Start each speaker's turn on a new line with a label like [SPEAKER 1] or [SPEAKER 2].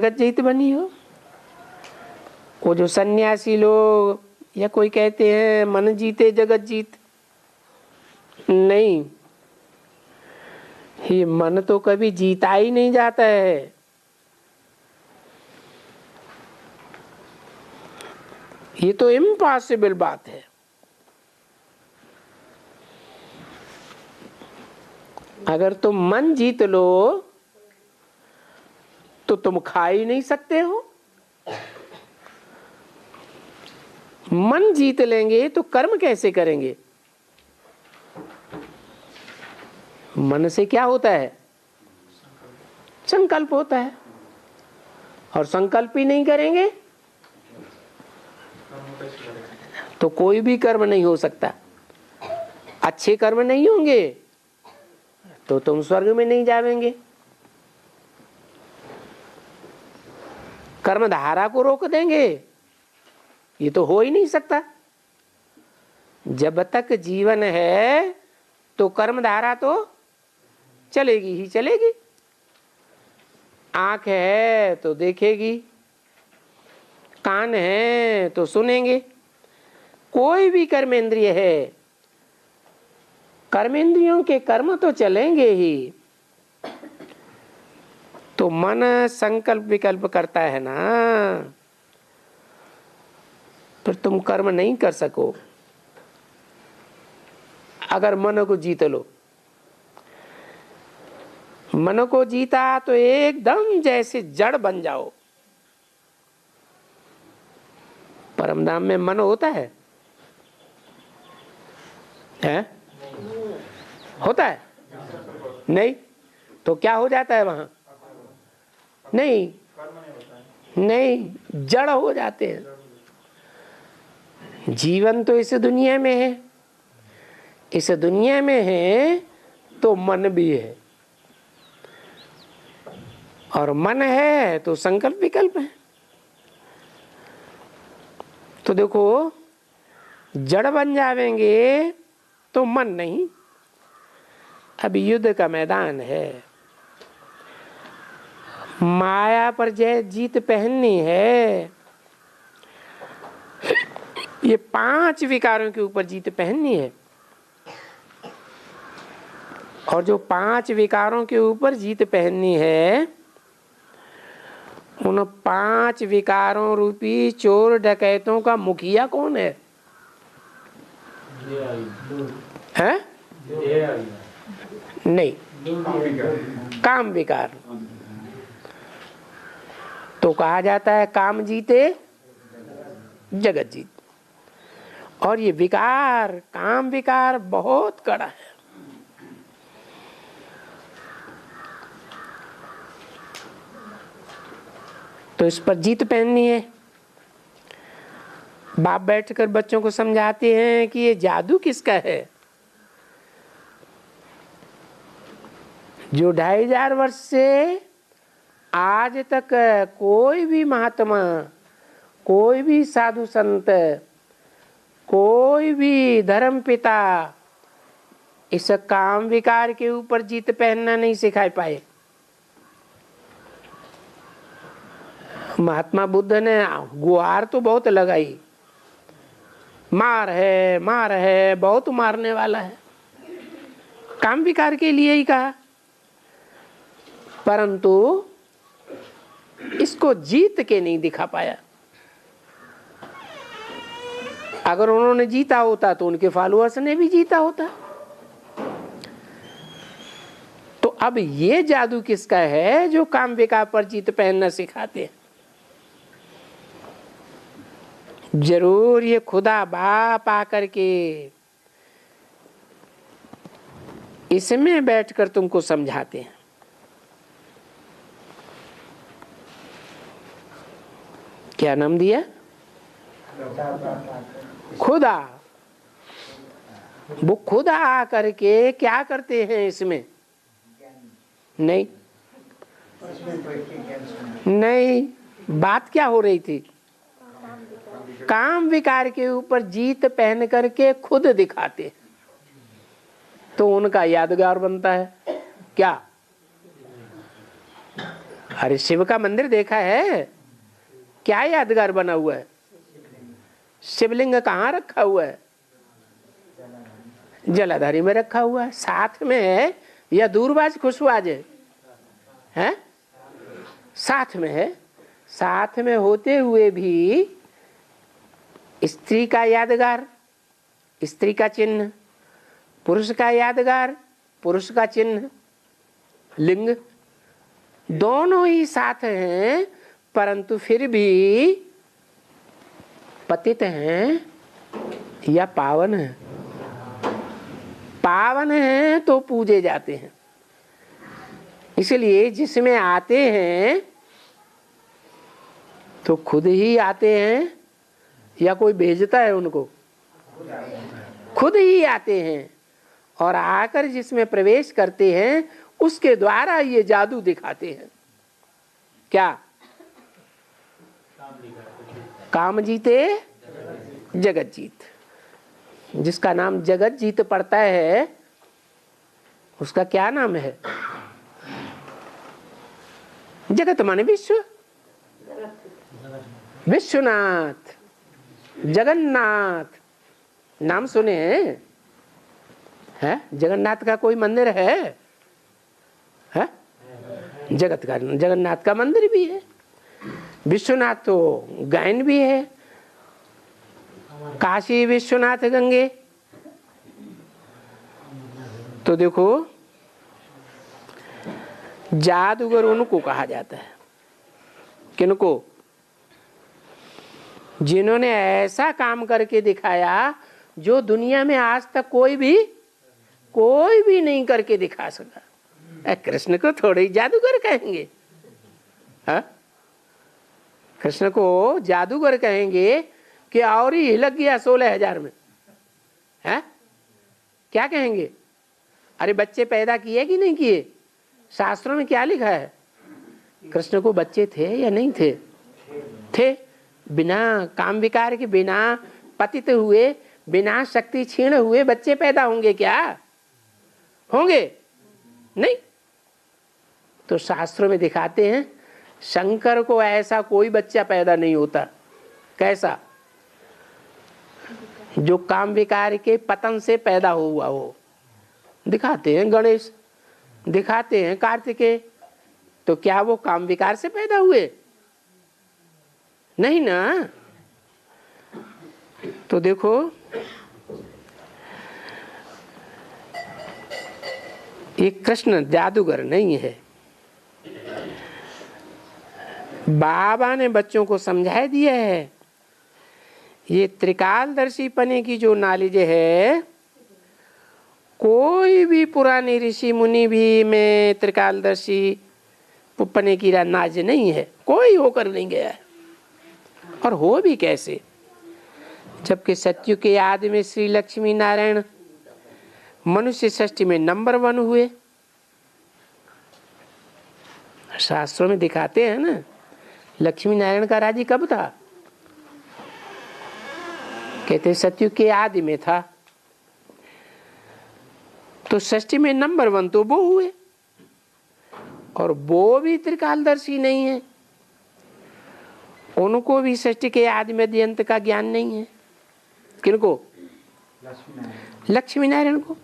[SPEAKER 1] जगत जीत बनी हो। वो जो सन्यासी लोग या कोई कहते हैं मन जीते जगत जीत, नहीं, ये मन तो कभी जीता ही नहीं जाता है। ये तो इम्पॉसिबल बात है। अगर तुम मन जीत लो तो तुम खा ही नहीं सकते हो। मन जीत लेंगे तो कर्म कैसे करेंगे? मन से क्या होता है? संकल्प होता है, और संकल्प ही नहीं करेंगे तो कोई भी कर्म नहीं हो सकता। अच्छे कर्म नहीं होंगे तो तुम स्वर्ग में नहीं जावेंगे। कर्म धारा को रोक देंगे, ये तो हो ही नहीं सकता। जब तक जीवन है तो कर्म धारा तो चलेगी ही चलेगी। आंख है तो देखेगी, कान है तो सुनेंगे। कोई भी कर्मेंद्रिय है, कर्मेंद्रियों के कर्म तो चलेंगे ही। तो मन संकल्प विकल्प करता है ना, फिर तुम कर्म नहीं कर सको। अगर मन को जीत लो, मन को जीता तो एकदम जैसे जड़ बन जाओ। परमधाम में मन होता है? होता है? नहीं, तो क्या हो जाता है वहां? नहीं, नहीं, जड़ हो जाते हैं। जीवन तो इस दुनिया में है, इस दुनिया में है तो मन भी है, और मन है तो संकल्प विकल्प है। तो देखो, जड़ बन जावेंगे तो मन नहीं। अभी युद्ध का मैदान है, माया पर जय जीत पहननी है। ये 5 विकारों के ऊपर जीत पहननी है, और जो 5 विकारों के ऊपर जीत पहननी है, उन 5 विकारों रूपी चोर डकैतों का मुखिया कौन है? हैं? नहीं, काम विकार। तो कहा जाता है काम जीते जगत जीत। और ये विकार, काम विकार बहुत कड़ा है। तो इस पर जीत पहननी है। बाप बैठकर बच्चों को समझाते हैं कि ये जादू किसका है। जो 2500 वर्ष से आज तक कोई भी महात्मा, कोई भी साधु संत, कोई भी धर्म पिता इस काम विकार के ऊपर जीत पहनना नहीं सिखा पाए। महात्मा बुद्ध ने गुहार तो बहुत लगाई, मार है, बहुत मारने वाला है, काम विकार के लिए ही कहा, परंतु इसको जीत के नहीं दिखा पाया। अगर उन्होंने जीता होता तो उनके फॉलोअर्स ने भी जीता होता। तो अब ये जादू किसका है जो काम विकार पर जीत पहनना सिखाते हैं? जरूर ये खुदा बाप आकर के इसमें बैठकर तुमको समझाते हैं। क्या नाम दिया? खुदा। वो खुदा आकर के क्या करते हैं इसमें? नहीं, नहीं, बात क्या हो रही थी? काम विकार के ऊपर जीत पहन करके खुद दिखाते, तो उनका यादगार बनता है। क्या अरे शिव का मंदिर देखा है? क्या यादगार बना हुआ है? शिवलिंग कहाँ रखा हुआ है? जलाधारी में रखा हुआ है। साथ में है या दूरबाज खुशबाज है? साथ में है। साथ में होते हुए भी स्त्री का यादगार, स्त्री का चिन्ह, पुरुष का यादगार, पुरुष का चिन्ह, लिंग दोनों ही साथ हैं, परंतु फिर भी पतित हैं या पावन हैं? पावन हैं तो पूजे जाते हैं। इसलिए जिसमें आते हैं तो खुद ही आते हैं या कोई भेजता है उनको? खुद ही आते हैं। और आकर जिसमें प्रवेश करते हैं उसके द्वारा ये जादू दिखाते हैं। क्या? काम जीते जगत जीत। जिसका नाम जगत जीत पड़ता है उसका क्या नाम है? जगत माने विश्व, विश्वनाथ, जगन्नाथ नाम सुने हैं? जगन्नाथ का कोई मंदिर है? जगत का जगन्नाथ का मंदिर भी है। विश्वनाथ तो गायन भी है। काशी विश्वनाथ गंगे। तो देखो जादूगर उनको कहा जाता है। किनको? जिन्होंने ऐसा काम करके दिखाया जो दुनिया में आज तक कोई भी नहीं करके दिखा सका। कृष्ण को थोड़े ही जादूगर कहेंगे? कृष्ण को जादूगर कहेंगे कि और ही हिलक गया 16,000 में है? क्या कहेंगे? अरे बच्चे पैदा किए कि नहीं किए? शास्त्रों में क्या लिखा है? कृष्ण को बच्चे थे या नहीं थे? थे। बिना काम विकार के, बिना पतित हुए, बिना शक्ति क्षीण हुए बच्चे पैदा होंगे क्या? होंगे नहीं। तो शास्त्रों में दिखाते हैं शंकर को ऐसा कोई बच्चा पैदा नहीं होता। कैसा? जो काम विकार के पतन से पैदा हुआ हो। दिखाते हैं गणेश, दिखाते हैं कार्तिकेय, तो क्या वो काम विकार से पैदा हुए? नहीं ना। तो देखो ये कृष्ण जादूगर नहीं है। बाबा ने बच्चों को समझा दिया है। ये त्रिकालदर्शी पने की जो नॉलेज है, कोई भी पुरानी ऋषि मुनि भी में त्रिकालदर्शी पने की नाज नहीं है। कोई होकर नहीं गया है। और हो भी कैसे, जबकि सत्युग के आदि में श्री लक्ष्मी नारायण मनुष्य सृष्टि में नंबर 1 हुए। शास्त्रों में दिखाते हैं ना, लक्ष्मी नारायण का राज्य कब था? कहते सत्युग के आदि में था। तो सृष्टि में नंबर 1 तो वो हुए, और वो भी त्रिकालदर्शी नहीं है। उनको भी सृष्टि के आदि में अंत का ज्ञान नहीं है। किनको? लक्ष्मी नारायण को।